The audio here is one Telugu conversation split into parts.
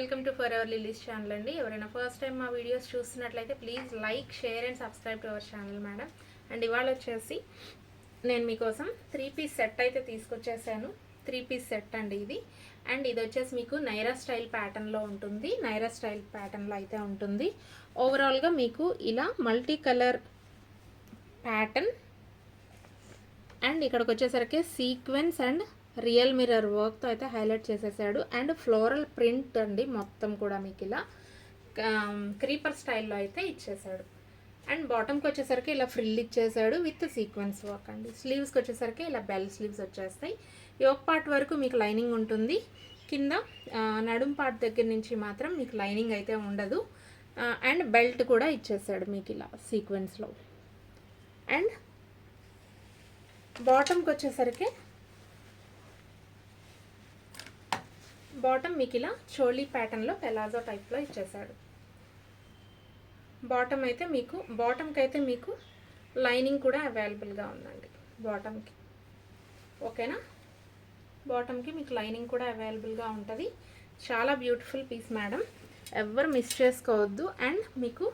Welcome to for hour lilies channel అండి. ఎవరైనా ఫస్ట్ టైం మా వీడియోస్ చూస్తున్నట్లయితే please like, share and subscribe to our channel madam. And ఇవాళ వచ్చేసి నేను మీకోసం 3-పీస్ సెట్ అయితే తీసుకొచ్చేసాను. 3-పీస్ సెట్ అండి ఇది. అండ్ ఇది వచ్చేసి మీకు నైరా స్టైల్ ప్యాటర్న్లో ఉంటుంది. నైరా స్టైల్ ప్యాటర్న్లో అయితే ఉంటుంది. ఓవరాల్గా మీకు ఇలా మల్టీ కలర్ ప్యాటర్న్ అండ్ ఇక్కడికి వచ్చేసరికి సీక్వెన్స్ అండ్ రియల్ మిర్రర్ వర్క్తో అయితే హైలైట్ చేసేసాడు. అండ్ ఫ్లోరల్ ప్రింట్ అండి, మొత్తం కూడా మీకు ఇలా క్రీపర్ స్టైల్లో అయితే ఇచ్చేసాడు. అండ్ బాటమ్కి వచ్చేసరికి ఇలా ఫ్రిల్ ఇచ్చేసాడు విత్ సీక్వెన్స్ వర్క్ అండి. స్లీవ్స్కి వచ్చేసరికి ఇలా బెల్ స్లీవ్స్ వచ్చేస్తాయి. యోక్ పార్ట్ వరకు మీకు లైనింగ్ ఉంటుంది. కింద నడుం పార్ట్ దగ్గర నుంచి మాత్రం మీకు లైనింగ్ అయితే ఉండదు. అండ్ బెల్ట్ కూడా ఇచ్చేసాడు మీకు ఇలా సీక్వెన్స్లో. అండ్ బాటమ్కి వచ్చేసరికి బాటమ్ మీకు ఇలా చోలీ ప్యాటర్న్లో పెలాజో టైప్లో ఇచ్చేసాడు. బాటమ్కి అయితే మీకు లైనింగ్ కూడా అవైలబుల్గా ఉందండి. బాటమ్కి ఓకేనా, బాటమ్కి మీకు లైనింగ్ కూడా అవైలబుల్గా ఉంటుంది. చాలా బ్యూటిఫుల్ పీస్ మేడం, ఎవ్వరు మిస్ చేసుకోవద్దు. అండ్ మీకు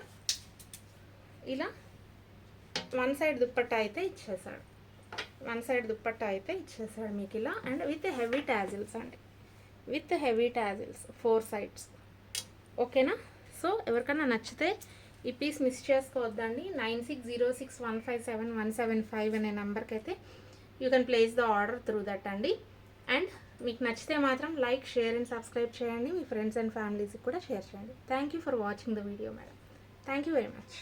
ఇలా వన్ సైడ్ దుప్పట్టా అయితే ఇచ్చేసాడు. మీకు ఇలా. అండ్ విత్ హెవీ టాజిల్స్ అండి, విత్ హెవీ టాజిల్స్ 4 సైడ్స్. ఓకేనా, సో ఎవరికైనా నచ్చితే ఈ పీస్ మిస్ చేసుకోవద్దండి. 9606157175 అనే నెంబర్కి అయితే you can place the order through that అండి. అండ్ మీకు నచ్చితే మాత్రం లైక్, షేర్ అండ్ సబ్స్క్రైబ్ చేయండి. మీ ఫ్రెండ్స్ అండ్ ఫ్యామిలీస్కి కూడా షేర్ చేయండి. Thank you for watching the video madam. Thank you very much.